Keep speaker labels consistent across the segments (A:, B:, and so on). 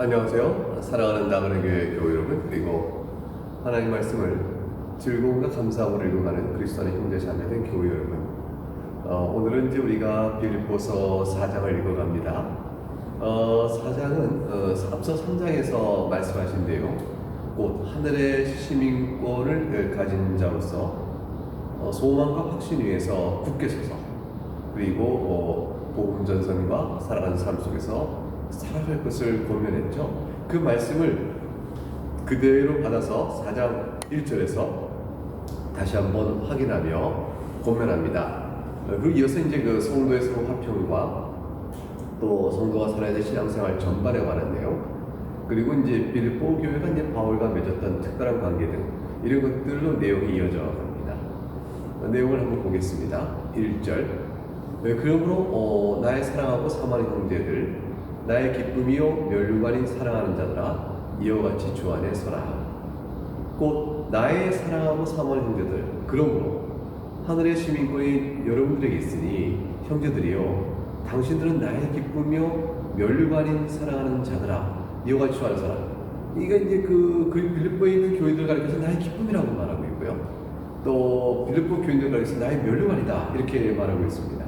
A: 안녕하세요. 사랑하는 나그네 교회 여러분, 그리고 하나님 말씀을 즐거움과 감사함으로 읽어가는 그리스도 안의 형제 자매된 교회 여러분. 오늘은 이제 우리가 빌립보서 4장을 읽어갑니다. 4장은 앞서 3장에서 말씀하신데요. 곧 하늘의 시민권을 가진 자로서 소망과 확신 위에서 굳게 서서 그리고 복음 전선과 살아가는 삶 속에서 살아갈 것을 권면했죠. 그 말씀을 그대로 받아서 4장 1절에서 다시 한번 확인하며 권면합니다. 그리고 이어서 이제 그 성도의 서로 화평과 또 성도가 살아야 될 신앙생활 전반에 관한 내용, 그리고 이제 빌립보 교회가 이제 바울과 맺었던 특별한 관계 등 이런 것들로 내용이 이어져 갑니다. 내용을 한번 보겠습니다. 1절. 그러므로 나의 사랑하고 사모하는 형제들, 나의 기쁨이요 면류관인 사랑하는 자들아, 이와 같이 주 안에 서라. 곧 나의 사랑하고 사모하는 형제들, 그러므로 하늘의 시민권이 여러분들에게 있으니 형제들이요, 당신들은 나의 기쁨이요 면류관인 사랑하는 자들아, 이와 같이 주 안에 서라. 이게 이제 그 빌립보에 있는 교인들 가리켜서 나의 기쁨이라고 말하고 있고요, 또 빌립보 교인들 가리켜서 나의 면류관이다 이렇게 말하고 있습니다.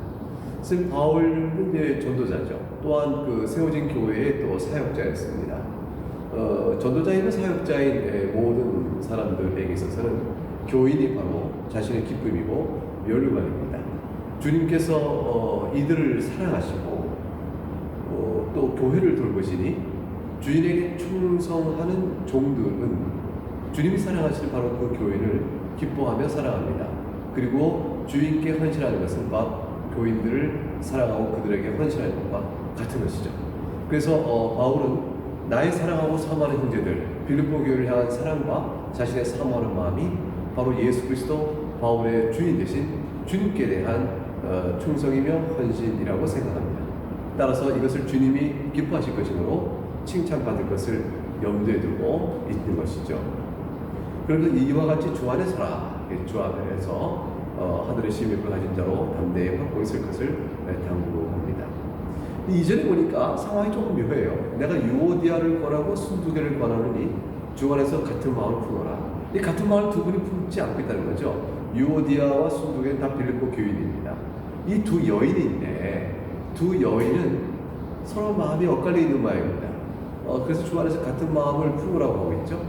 A: ซึ่ 바울은 이제 전도자죠. 또한 그 세워진 교회의 또 사역자였습니다. 전도자이나 사역자인 모든 사람들에게 있어서는 교인이 바로 자신의 기쁨이고 면류관입니다. 주님께서 이들을 사랑하시고 또 교회를 돌보시니 주인에게 충성하는 종들은 주님이 사랑하시는 바로 그 교인을 기뻐하며 사랑합니다. 그리고 주인께 헌신하는 것은 막 교인들을 사랑하고 그들에게 헌신하는 것과 같은 것이죠. 그래서 바울은 나의 사랑하고 사모하는 형제들, 빌립보 교회를 향한 사랑과 자신의 사모하는 마음이 바로 예수 그리스도 바울의 주인 되신 주님께 대한 충성이며 헌신이라고 생각합니다. 따라서 이것을 주님이 기뻐하실 것이므로 칭찬받을 것을 염두에 두고 있는 것이죠. 그러면 이와 같이 주 안에 서라. 주 안에서 하늘의 시민을 가진 자로 담대히 받고 있을 것을 당부합니다. 이전에 보니까 상황이 조금 묘해요. 내가 유오디아를 권하고 순두개를 권하느니 주 안에서 같은 마음을 품어라. 이 같은 마음을 두 분이 품지 않고 있다는 거죠. 유오디아와 순두개는 다 빌립보 교인입니다. 이 두 여인인데 두 여인은 서로 마음이 엇갈려 있는 모양입니다. 그래서 주 안에서 같은 마음을 품으라고 하고 있죠.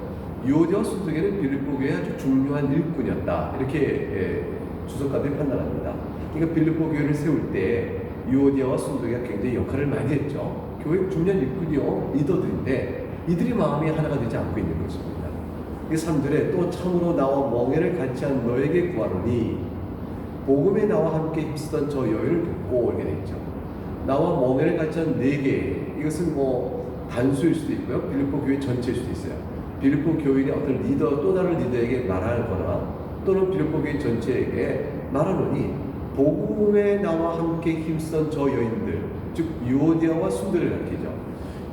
A: 유오디아와 순두개는 빌립보 교회의 아주 중요한 일꾼이었다, 이렇게 주석가들이 판단합니다. 그러니까 빌립보 교회를 세울 때 유오디아와 순두개가 굉장히 역할을 많이 했죠. 교회 중요한 일꾼이요, 리더들인데 이들이 마음이 하나가 되지 않고 있는 것입니다. 이 3절에 또 참으로 나와 멍에를 같이 한 너에게 구하노니 복음에 나와 함께 힘쓰던 저 여인을 돕고, 이렇게 되어 있죠. 나와 멍에를 같이 한 네개, 이것은 뭐 단수일 수도 있고요, 빌립보 교회 전체일 수도 있어요. 빌립보 교인의 어떤 리더, 또 다른 리더에게 말하거나 또는 빌립보 교인 전체에게 말하노니 복음에 나와 함께 힘쓰던 저 여인들, 즉 유오디아와 순두개를 가리키죠.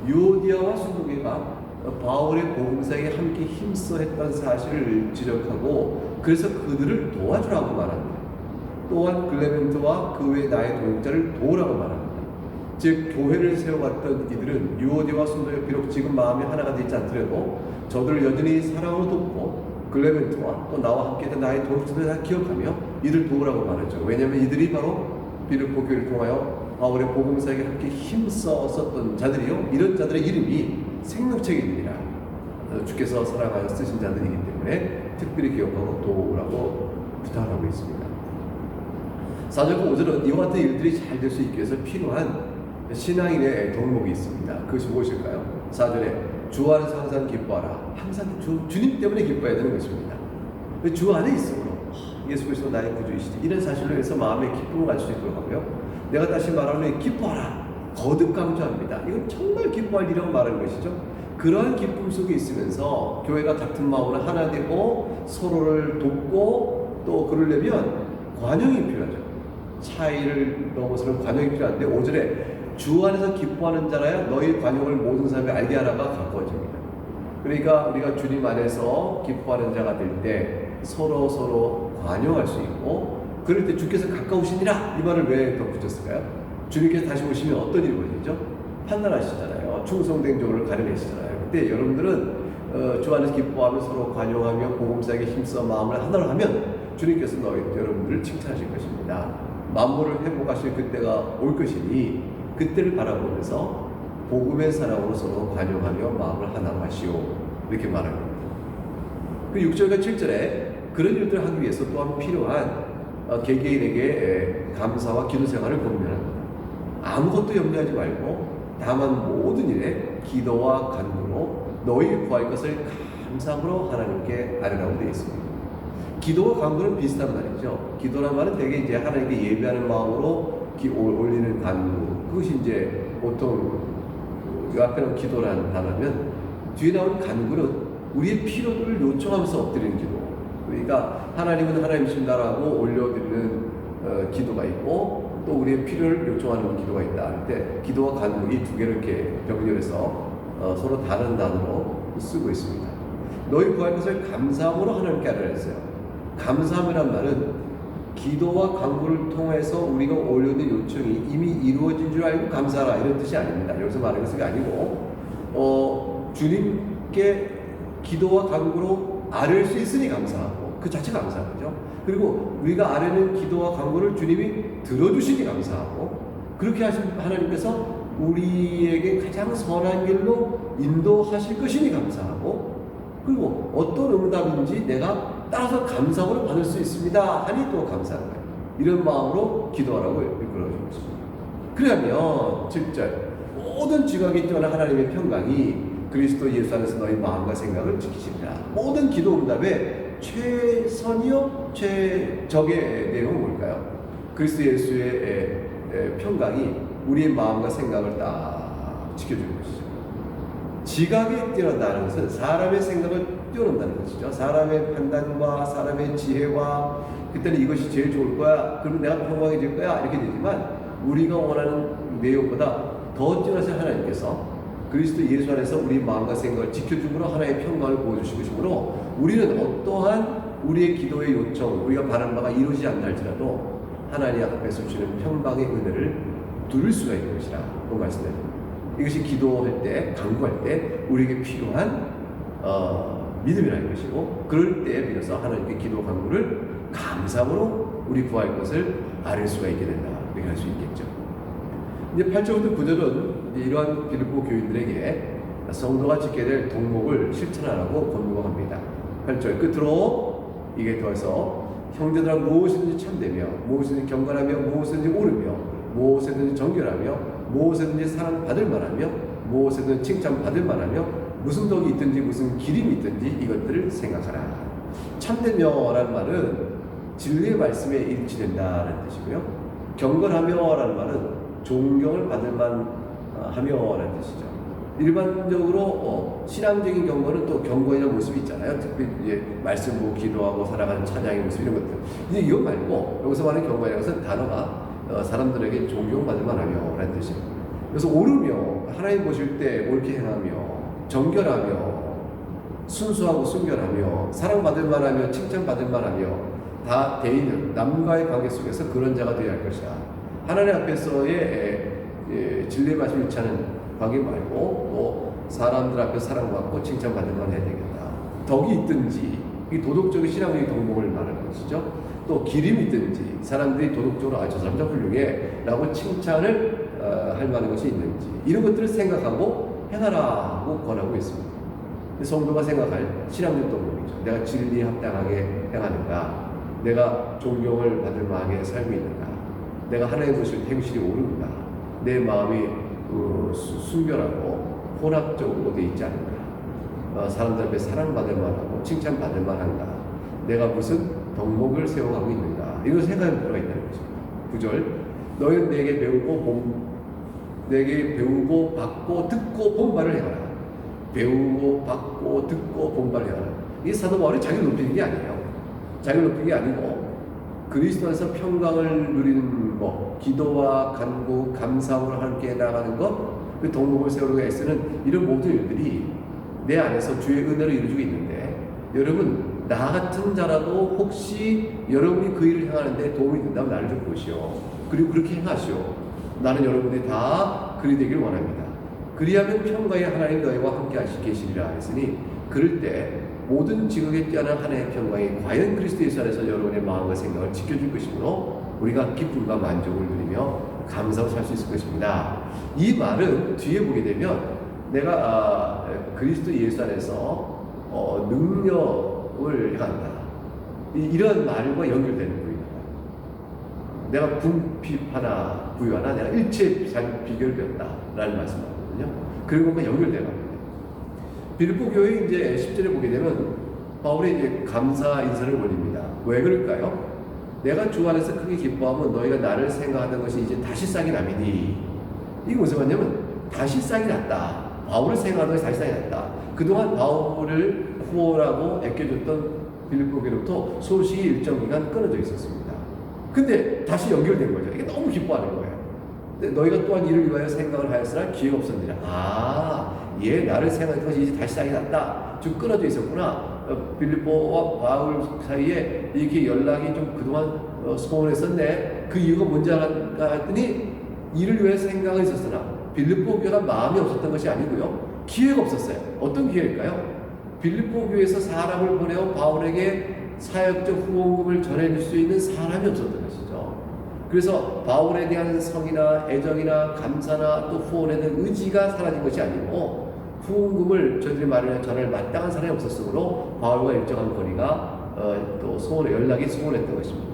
A: 유오디아와 순두개가 바울의 복음사에 함께 힘써 했던 사실을 지적하고, 그래서 그들을 도와주라고 말합니다. 또한 글레멘트와 그 외 나의 동역자를 도우라고 말합니다. 즉 교회를 세워갔던 이들은 유오디아와 순두개가 비록 지금 마음이 하나가 되지 않더라도 저들을 여전히 사랑으로 돕고 글레멘트와 또 나와 함께했던 나의 동역자들을 다 기억하며 이들 도우라고 말했죠. 왜냐하면 이들이 바로 빌립보 교회를 통하여 바울의 복음사에게 함께 힘써었던 자들이요, 이런 자들의 이름이 생명책입니다. 주께서 사랑하여 쓰신 자들이기 때문에 특별히 기억하고 도우라고 부탁하고 있습니다. 4절과 5절은 이와 같은 일들이 잘 될 수 있기 위해서 필요한 신앙인의 덕목이 있습니다. 그것이 무엇일까요? 4절에 주 안에서 항상 기뻐하라. 항상 주님 때문에 기뻐해야 되는 것입니다. 주 안에 있으므로 예수 그리스도 나의 구주이시지, 이런 사실로 해서 마음의 기쁨을 가질 수 있도록 하고요. 내가 다시 말하는 기뻐하라, 거듭 강조합니다. 이건 정말 기뻐할 일이라고 말하는 것이죠. 그러한 기쁨 속에 있으면서 교회가 같은 마음으로 하나 되고 서로를 돕고, 또 그러려면 관용이 필요하죠. 차이를 넘어서는 관용이 필요한데 5절에 주 안에서 기뻐하는 자라야 너희 관용을 모든 사람이 알게 하라가 가까워집니다. 그러니까 우리가 주님 안에서 기뻐하는 자가 될 때 서로 관용할 수 있고, 그럴 때 주께서 가까우시니라, 이 말을 왜 덧붙였을까요? 주님께서 다시 오시면 어떤 일이 벌어지죠? 판단하시잖아요. 충성된 종을 가려내시잖아요. 그때 여러분들은 주 안에서 기뻐하며 서로 관용하며 복음사에게 힘써 마음을 하나로 하면 주님께서 여러분들을 칭찬하실 것입니다. 만물을 회복하실 그때가 올 것이니 그때를 바라보면서 복음의 사랑으로 서로 관용하며 마음을 하나로 하시오, 이렇게 말합니다. 그 6절과 7절에 그런 일들을 하기 위해서 또한 필요한 개개인에게 감사와 기도 생활을 권면합니다. 아무것도 염려하지 말고 다만 모든 일에 기도와 간구로 너희 구할 것을 감사함으로 하나님께 아뢰라고 되어 있습니다. 기도와 간구는 비슷한 말이죠. 기도란 말은 되게 이제 하나님께 예배하는 마음으로 올리는 간구, 그것이 이제 보통 그 앞에 나온 기도라는 단어면 뒤에 나온 간구는 우리의 필요를 요청하면서 엎드리는 기도. 그러니까 하나님은 하나님이신다라고 올려드리는 기도가 있고 또 우리의 필요를 요청하는 기도가 있다 할 때 기도와 간구 이 두 개를 이렇게 병렬해서 서로 다른 단어로 쓰고 있습니다. 너희 구할 것을 감사함으로 하나님께 하라 했어요. 감사함이란 말은 기도와 간구를 통해서 우리가 올려는 요청이 이미 이루어진 줄 알고 감사하라, 이런 뜻이 아닙니다. 여기서 말하는 것이 아니고 주님께 기도와 간구로 아뢰을 수 있으니 감사하고 그 자체가 감사한 거죠. 그리고 우리가 아뢰는 기도와 간구를 주님이 들어주시니 감사하고, 그렇게 하신 하나님께서 우리에게 가장 선한 길로 인도하실 것이니 감사하고, 그리고 어떤 응답인지 내가 따라서 감사함으로 받을 수 있습니다 하니 또 감사한 거예요. 이런 마음으로 기도하라고 이끌어주고 있습니다. 그러면 7절 모든 지각이 뛰어난 하나님의 평강이 그리스도 예수 안에서 너희 마음과 생각을 지키시리라. 모든 기도 응답의 최선이요 최적의 내용은 뭘까요? 그리스도 예수의 평강이 우리의 마음과 생각을 딱 지켜주는 것이죠. 지각이 뛰어난다는 것은 사람의 생각을 뛰어넘는다는 것이죠. 사람의 판단과 사람의 지혜와 그때는 이것이 제일 좋을 거야, 그러면 내가 평강해질 거야, 이렇게 되지만 우리가 원하는 내용보다 더 뛰어나신 하나님께서 그리스도 예수 안에서 우리 마음과 생각을 지켜줌으로 하나님의 평강을 보여주실 것이므로 우리는 어떠한 우리의 기도의 요청, 우리가 바라는 바가 이루어지지 않나 할지라도 하나님 앞에서 주시는 평강의 은혜를 누릴 수가 있는 것이라 그 말씀드립니다. 이것이 기도할 때, 간구할 때 우리에게 필요한 믿음이라는 것이고, 그럴 때에 비로소 하나님께 기도 간구를 감사함으로 우리 구할 것을 아뢰 수가 있게 된다, 이렇게 할 수 있겠죠. 이제 8절부터 9절은 이러한 빌립보 교인들에게 성도가 지켜야 될 동목을 실천하라고 권고합니다. 8절 끝으로 이게 더해서 형제들아 무엇이든지 참되며 무엇이든지 경건하며 무엇이든지 옳으며 무엇이든지 정결하며 무엇이든지 사랑받을 만하며 무엇이든지 칭찬받을 만하며 무슨 덕이 있든지 무슨 기림이 있든지 이것들을 생각하라. 참되며라는 말은 진리의 말씀에 일치된다는 뜻이고요. 경건하며라는 말은 존경을 받을 만하며라는 뜻이죠. 일반적으로 신앙적인 경건은 또 경건이라는 모습이 있잖아요. 특히 이제 말씀 보고 기도하고 살아가는 찬양의 모습, 이런 것들. 이제 이거 말고 여기서 말하는 경건이라는 것은 단어가 사람들에게 존경받을 만하며라는 뜻이에요. 그래서 옳으며 하나님 보실 때 옳게 행하며 정결하며 순수하고 순결하며 사랑받을 만하며 칭찬받을 만하며 다 대인은 남과의 관계 속에서 그런 자가 되어야 할 것이다. 하나님 앞에서의 진리의 말씀을 일치하는 관계 말고 또 사람들 앞에서 사랑받고 칭찬받을 만 해야 되겠다. 덕이 있든지, 이 도덕적인 신앙의 동봉을 말하는 것이죠. 또 기림이 있든지, 사람들이 도덕적으로 저 사람 참 훌륭해 라고 칭찬을 할 만한 것이 있는지, 이런 것들을 생각하고 행하라고 권하고 있습니다. 성도가 생각할 신앙적 동봉이죠. 내가 진리에 합당하게 행하는가, 내가 존경을 받을 만하게 살고 있는가, 내가 하나님 보실 행실이 옳은가, 내 마음이 순결하고 혼합적으로 되어 있지 않은가, 사람들 앞에 사랑받을 만하고 칭찬받을 만한가, 내가 무슨 덕목을 세워가고 있는가, 이걸 생각할 필요가 있다는 것입니다. 9절 너희는 내게 배우고 받고 듣고 본바를 행하라. 배우고 받고 듣고 본바를 행하라. 이 사도 바울이 자기를 높이는 게 아니에요. 자기를 높이는 게 아니고 그리스도 안에서 평강을 누리는 것, 기도와 간구, 감사함으로 함께 나가는 것, 그 동목을 세우려고 애쓰는 이런 모든 일들이 내 안에서 주의 은혜로 이루어지고 있는데, 여러분 나 같은 자라도 혹시 여러분이 그 일을 행하는데 도움이 된다면 나를 좀 보시오. 그리고 그렇게 행하시오. 나는 여러분들이 다 그리 되길 원합니다. 그리하면 평강의 하나님 너희와 함께 하시 계시리라 했으니 그럴 때 모든 지극에 뛰어난 하나님의 평강이 과연 그리스도 예수 안에서 여러분의 마음과 생각을 지켜줄 것이므로 우리가 기쁨과 만족을 누리며 감사하고 살 수 있을 것입니다. 이 말은 뒤에 보게 되면 내가 그리스도 예수 안에서 능력을 갖는다. 이런 말과 연결되는 부분입니다. 내가 궁핍하나 부유하나 내가 일체 비결을 배웠다라는 말씀이거든요. 그리고 그것과 연결되는 빌립보 교회 이제 10절에 보게 되면 바울이 이제 감사 인사를 올립니다. 왜 그럴까요? 내가 주 안에서 크게 기뻐하면 너희가 나를 생각하던 것이 이제 다시 싹이 나미니. 이게 무슨 말이냐면 다시 싹이 났다. 바울을 생각하던 것이 다시 싹이 났다. 그동안 바울을 후원하고 애껴줬던 빌립보 교회로부터 소식이 일정 기간 끊어져 있었습니다. 근데 다시 연결된 거죠. 이게 너무 기뻐하는 거예요. 너희가 또한 이를 위하여 생각을 하였으나 기회가 없었느니라. 얘 나를 생각하던 것이 이제 다시 싹이 났다. 좀 끊어져 있었구나. 빌립보와 바울 사이에 이렇게 연락이 좀 그동안 소원했었네. 그 이유가 뭔지 알았까 했더니 이를 위해 생각이 있었으나 빌립보 교회가 마음이 없었던 것이 아니고요. 기회가 없었어요. 어떤 기회일까요? 빌립보 교회에서 사람을 보내어 바울에게 사역적 후원금을 전해줄 수 있는 사람이 없었던 것이죠. 그래서 바울에 대한 성이나 애정이나 감사나 또 후원에 대한 의지가 사라진 것이 아니고 후원금을 저들이 말하는 전할 마땅한 사람이 없었으므로 바울과 일정한 거리가 또 소원에 연락이 소원했던 것입니다.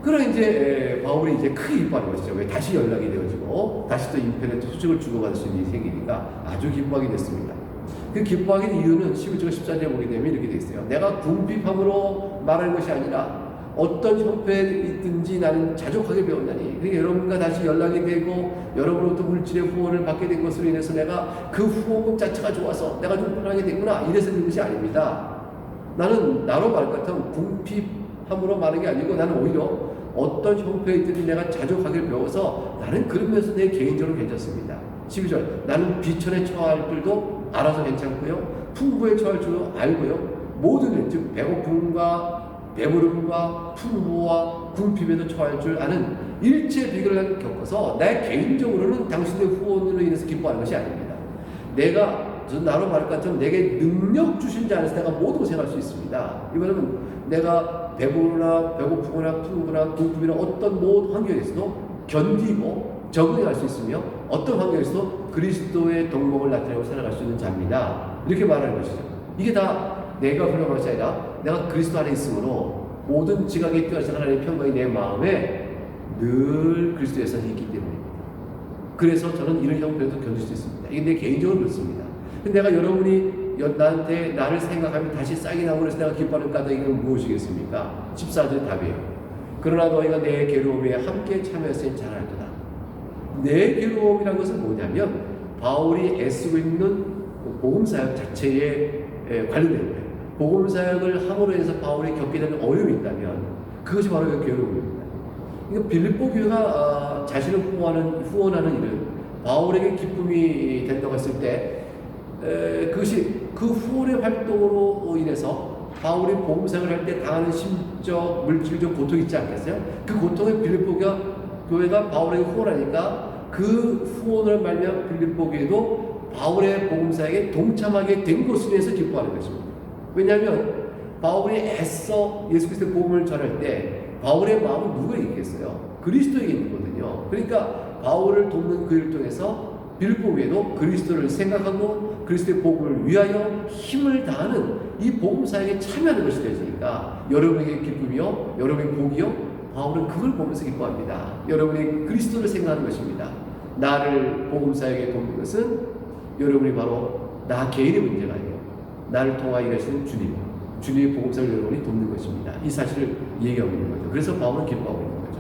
A: 그러나 이제 바울이 이제 크게 기뻐하는 것이죠. 왜 다시 연락이 되어지고 다시 또 인편에 소식을 주고받을 수 있는 일이 생기니까 아주 기뻐하게 됐습니다. 그 기뻐하게 된 이유는 11절 14절에 보게 되면 이렇게 되어 있어요. 내가 궁핍함으로 말하는 것이 아니라 어떤 형편에 있든지 나는 자족하게 배웠나니. 그러니까 여러분과 다시 연락이 되고 여러분으로부터 물질의 후원을 받게 된 것으로 인해서 내가 그 후원금 자체가 좋아서 내가 좀 편하게 됐구나 이래서 되는 것이 아닙니다. 나는 나로 말할 것 같으면 궁핍함으로 말하는 게 아니고 나는 오히려 어떤 형편에 있든지 내가 자족하게 배워서 나는 그러면서 내 개인적으로 괜찮습니다. 12절 나는 비천에 처할 줄도 알아서 괜찮고요. 풍부에 처할 줄도 알고요. 모든 일, 즉 배고픔과 배부름과 풍부와 궁핍에도 처할 줄 아는 일체 비결을 겪어서 내 개인적으로는 당신의 후원으로 인해서 기뻐하는 것이 아닙니다. 내가 나로 말할 것 같으면 내게 능력 주신 자 안에서 내가 모든 것을 행할 수 있습니다. 이거는 내가 배부르나 배고프거나 풍부나 궁핍이나 어떤 모든 환경에서도 견디고 적응할 수 있으며 어떤 환경에서도 그리스도의 동목을 나타내고 살아갈 수 있는 자입니다. 이렇게 말하는 것이죠. 이게 다 내가 훌륭한 것이 아니라 내가 그리스도 안에 있으므로 모든 지각에 뛰어나신 하나님의 평강이 내 마음에 늘 그리스도에서 있기 때문입니다. 그래서 저는 이런 형편에도 견딜 수 있습니다. 이게 내 개인적으로 그렇습니다. 근데 내가 여러분이 나한테 나를 생각하면 다시 싹이 나고 그래서 내가 기뻐하는 까닭은 무엇이겠습니까? 14절 답이에요. 그러나 너희가 내 괴로움에 함께 참여했으니 잘알도다. 내 괴로움이라는 것은 뭐냐면 바울이 애쓰고 있는 복음사역 자체에 관련된 거예요. 복음사역을 함으로 해서 바울이 겪게 되는 어려움이 있다면 그것이 바로 괴로움입니다. 그러니까 빌립보 교회가 자신을 후원하는 일은 바울에게 기쁨이 된다고 했을 때 그것이 그 후원의 활동으로 인해서 바울이 복음사역을 할 때 당하는 심적, 물질적 고통이 있지 않겠어요? 그 고통에 빌립보 교회가 바울에게 후원하니까 그 후원을 말미암아 빌립보 교회도 바울의 복음사역에 동참하게 된 것으로 인해서 기뻐하는 것입니다. 왜냐하면 바울이 애써 예수 그리스도의 복음을 전할 때 바울의 마음은 누구에게 있겠어요? 그리스도에게 있는 거거든요. 그러니까 바울을 돕는 그 일을 통해서 빌립보 교회도 그리스도를 생각하고 그리스도의 복음을 위하여 힘을 다하는 이 복음 사역에 참여하는 것이 되니까 여러분에게 기쁨이요, 여러분의 복이요, 바울은 그걸 보면서 기뻐합니다. 여러분이 그리스도를 생각하는 것입니다. 나를 복음 사역에 돕는 것은 여러분이 바로 나 개인의 문제가 아니에요. 나를 통하여 일하시는 주님, 주님의 복음 사역을 여러분이 돕는 것입니다. 이 사실을 얘기하고 있는 거죠. 그래서 바울은 기뻐하고 있는 거죠.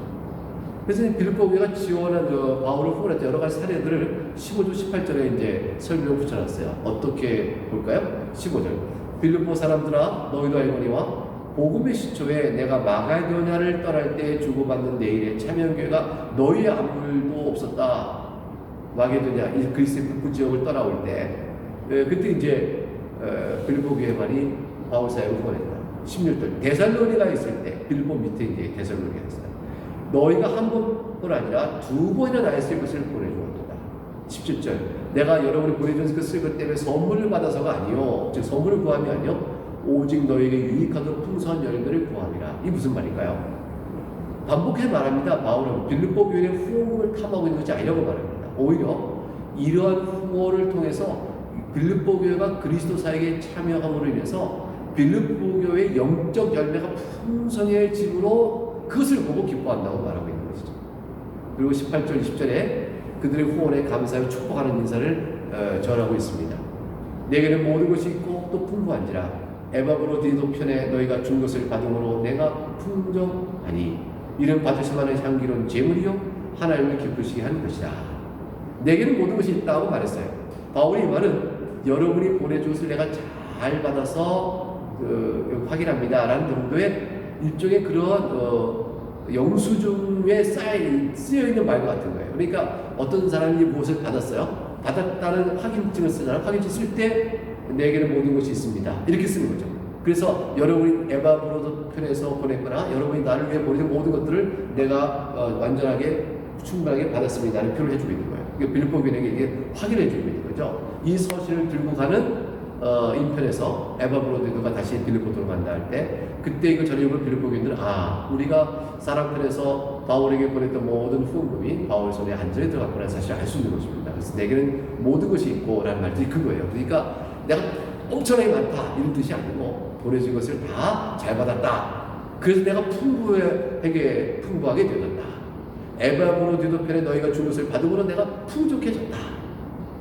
A: 그래서 빌립보 교회가 지원한 바울을 후원했던 여러 가지 사례들을 15절, 18절에 이제 설명을 붙여놨어요. 어떻게 볼까요? 15절. 빌립보 사람들아, 너희도 알거니와 복음의 시초에 내가 마가도냐를 떠날 때 주고받는 내일에 참여교회가 너희의 아무도 없었다. 마게도냐, 이 그리스의 북부 지역을 떠나올 때, 그때 이제 빌립보 교회만이 바울 사역을 후원했다. 16절. 데살로니가에 있을 때, 빌립보 밑에 이제 데살로니가에 있어요. 너희가 한 번뿐 아니라 두 번이나 나의 것을 보내주었다.
B: 17절. 내가 여러분이 보내준 그 쓸것 때문에 선물을 받아서가 아니요, 즉 선물을 구함이 아니요, 오직 너에게 유익하고 풍성한 열매를 구함이라. 이 무슨 말인가요? 반복해서 말합니다. 바울은 빌립보 교회의 후원금을 탐하고 있는 것이 아니라고 말합니다. 오히려 이러한 후원을 통해서 빌립보 교회가 그리스도 사역에 참여함으로 인해서 빌립보 교회의 영적 열매가 풍성해짐으로 그것을 보고 기뻐한다고 말하고 있는 것이죠. 그리고 18절, 20절에 그들의 후원에 감사하여 축복하는 인사를 전하고 있습니다. 내게는 모든 것이 있고 또 풍부한지라 에바브로디도 편에 너희가 준 것을 받음으로 내가 풍성하니 이는 받으실 만한 향기로운 재물이요 하나님을 기쁘시게 하는 것이다. 내게는 모든 것이 있다고 말했어요. 바울이 이 말은 여러분이 보내준 것을 내가 잘 받아서 확인합니다 라는 정도의 일종의 그런 영수증에 쓰여있는 말과 같은 거예요. 그러니까 어떤 사람이 무엇을 받았어요? 받았다는 확인증을 쓰잖아요. 확인증 쓸 때 내게는 모든 것이 있습니다 이렇게 쓰는 거죠. 그래서 여러분이 에바브로도 편에서 보냈거나 여러분이 나를 위해 보내준 모든 것들을 내가 완전하게 충분하게 받았습니다라는 표현을 해주고 있는 거예요. 빌립보 교인에게 이게 확인해 주고 있는 거죠. 이 서신을 들고 가는 인편에서 에바브로디도가 다시 빌립보로 간다 할 때 그때 이거 전해주고 빌립보 교인들은 우리가 사랑편에서 바울에게 보냈던 모든 후원금이 바울 손에 안전히 들어갔구나 사실 알 수 있는 것입니다. 그래서 내게는 모든 것이 있고 라는 말들이 그거예요. 그러니까 내가 엄청나게 많다 이런 뜻이 아니고 보내준 것을 다 잘 받았다. 그래서 내가 풍부하게 되었다. 에바브로디도 편에 너희가 준 것을 받음으로 내가 풍족해졌다.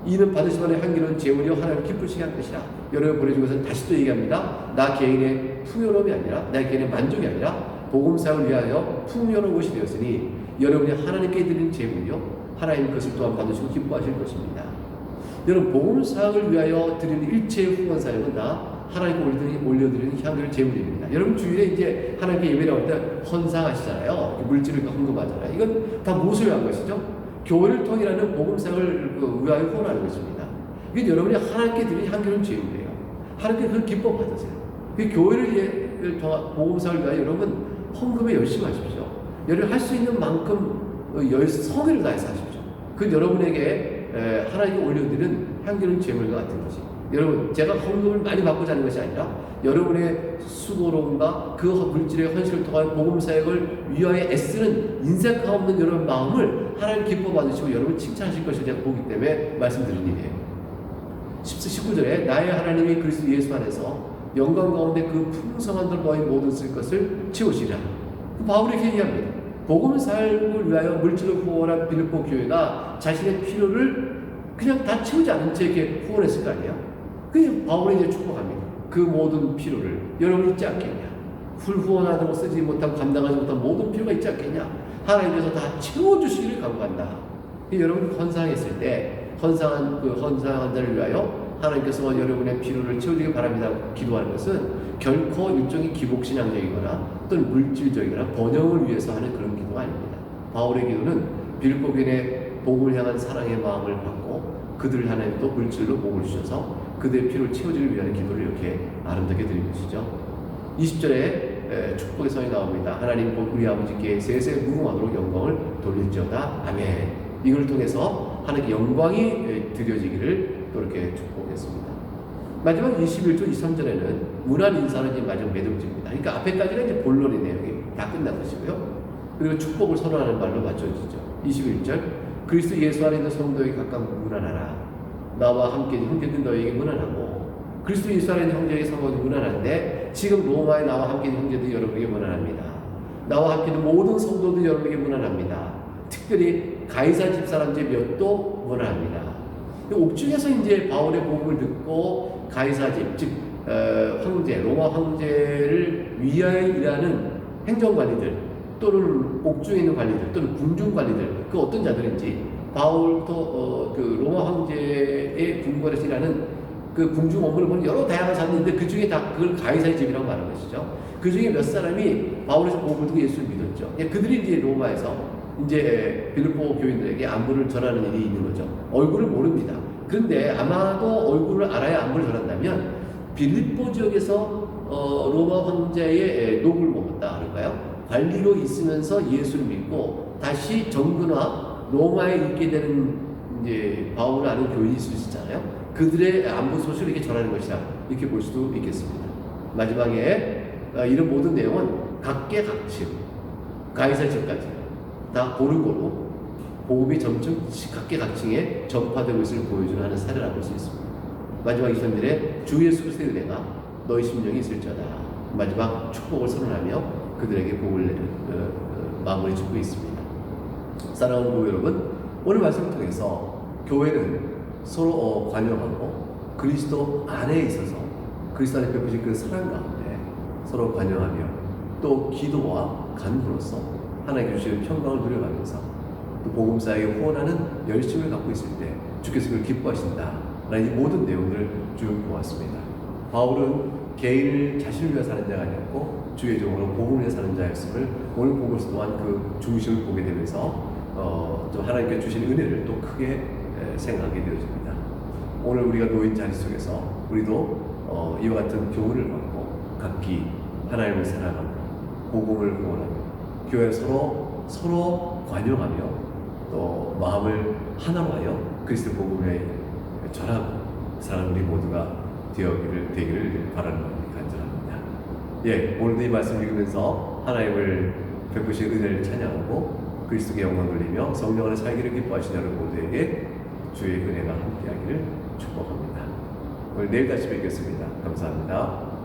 B: 이는 받으실 만한 향기로운 재물이요 하나님을 기쁘시게 할 것이라. 여러분 보내준 것은 다시 또 얘기합니다. 나 개인의 풍요로움이 아니라 나 개인의 만족이 아니라 복음 사역을 위하여 풍요로운 것이 되었으니 여러분이 하나님께 드리는 재물이요 하나님 그것을 또한 받으시고 기뻐하실 것입니다. 여러분 복음 사역을 위하여 드리는 일체의 후원 사역은 다 하나님께 올려드리는 향기로운 재물입니다. 여러분 주일에 이제 하나님께 예배 나올 때 헌상하시잖아요. 물질을 헌금하잖아요. 이건 다 무엇을 위한 것이죠? 교회를 통일하는 복음 사역을 위하여 후원하는 것입니다. 이건 여러분이 하나님께 드리는 향기로운 재물이에요. 하나님께 그걸 기뻐 받으세요. 그 교회를 통한 복음 사역을 위하여 여러분 헌금에 열심히 하십시오. 여러분 할 수 있는 만큼 성의를 다해서 하십시오. 그건 여러분에게 하나님께 올려드리는 향기로운 재물과 같은 것이. 여러분 제가 헌금을 많이 받고자 하는 것이 아니라 여러분의 수고로움과 그 물질의 헌신을 통하여 복음 사역을 위하여 애쓰는 인색함 없는 여러분 마음을 하나님 기뻐 받으시고 여러분 칭찬하실 것을 제가 보기 때문에 말씀드린 일이에요. 19절에 나의 하나님이 그리스도 예수 안에서 영광 가운데 그 풍성한 너희 모든 쓸 것을 채우시라. 바울이 얘기합니다. 복음 사역을 위하여 물질을 후원한 빌립보 교회가 자신의 필요를 그냥 다 채우지 않은 채 이렇게 후원했을 거 아니에요? 그냥 바울이 이제 축복합니다. 그 모든 필요를 여러분 있지 않겠냐? 후원하고 쓰지 못하고 감당하지 못한 모든 필요가 있지 않겠냐? 하나님께서 다 채워주시기를 간구한다. 여러분이 헌상했을 때 헌상한 자를 위하여 하나님께서 여러분의 필요를 채워주길 바랍니다. 기도하는 것은 결코 일종의 기복신앙적이거나 또는 물질적이거나 번영을 위해서 하는 그런 기도가 아닙니다. 바울의 기도는 빌립보 교인의 복음을 향한 사랑의 마음을 받고 그들을 하나님도 물질로 복을 주셔서 그들의 필요를 채워주기 위한 기도를 이렇게 아름답게 드린 것이죠. 20절에 축복의 선이 나옵니다. 하나님 곧 우리 아버지께 세세 무궁하도록 영광을 돌릴지어다. 아멘. 이걸 통해서 하나님께 영광이 드려지기를 또 이렇게 축복했습니다. 마지막 21절 23절에는 문안 인사는 이제 마지막 매듭집니다. 그러니까 앞에까지는 이제 본론의 내용이 다 끝난 것이고요. 그리고 축복을 선언하는 말로 맞춰지죠. 21절 그리스도 예수 안에 있는 성도에게 각각 문안하라. 나와 함께 형제들 너에게 문안하고 그리스도 예수 안에 있는 형제에게 성도에게 문안하는데 지금 로마에 나와 함께 있는 형제들 여러분에게 문안합니다. 나와 함께 있는 모든 성도들 여러분에게 문안합니다. 특별히 가이사 집사람들 몇도 문안합니다. 옥중에서 이제 바울의 복음을 듣고 가이사 집, 즉 황제, 로마 황제를 위하여 일하는 행정관리들 또는 옥중에 있는 관리들 또는 궁중 관리들 그 어떤 자들인지 바울도 그 로마 황제의 궁궐에서 일하는 그 궁중 업무를 보는 여러 다양한 사람들인데 그 중에 다 그걸 가이사의 집이라고 말하는 것이죠. 그 중에 몇 사람이 바울에서 복음을 듣고 예수를 믿었죠. 그들이 이제 로마에서 이제 빌립보 교인들에게 안부를 전하는 일이 있는 거죠. 얼굴을 모릅니다. 그런데 아마도 얼굴을 알아야 안부를 전한다면 빌립보 지역에서 로마 황제의 녹을 먹었다 그럴까요? 관리로 있으면서 예수를 믿고 다시 정근화 로마에 있게 되는 이제 바울을 아는 교인이 있을 수 있잖아요. 그들의 안부 소식을 이렇게 전하는 것이다. 이렇게 볼 수도 있겠습니다. 마지막에 이런 모든 내용은 각계각층, 가이사층까지 다 고루고루 복음이 점점 각계각층에 전파되고 있음을 보여주는 하는 사례라고 볼 수 있습니다. 마지막 23절에 주 예수 그리스도의 은혜가 너희 심령이 있을지어다. 마지막 축복을 선언하며 그들에게 복을 내는 마무리 짓고 있습니다. 사랑하는 교회 여러분, 오늘 말씀을 통해서 교회는 서로 관용하고 그리스도 안에 있어서 그리스도 안에 베푸신 그 사랑 가운데 서로 관용하며 또 기도와 간구로서 하나님께 주시는 평강을 누려가면서 또 복음사에게 후원하는 열심을 갖고 있을 때 주께서 그걸 기뻐하신다 라는 이 모든 내용들을 쭉 보았습니다. 바울은 개인을 자신을 위해 사는 자가 아니었고 주의 종으로 복음을 위해 사는 자였음을 오늘 본것 또한 그 중심을 보게 되면서 또 하나님께 주신 은혜를 또 크게 생각하게 되어집니다. 오늘 우리가 놓인 자리 속에서 우리도 이와 같은 교훈을 받고 각기 하나님을 사랑하며 복음을 후원하며 교회 서로 관용하며 또 마음을 하나로 하여 그리스도 복음에 전하고 사랑하는 우리 모두가 되기를 바라는 마음이 간절합니다. 예, 오늘도 이 말씀 읽으면서 하나님을 베푸신 은혜를 찬양하고 그리스도의 영광을 돌리며 성령 안에 살기를 기뻐하시는 여러분 모두에게 주의 은혜가 함께하기를 축복합니다. 오늘 내일 다시 뵙겠습니다. 감사합니다.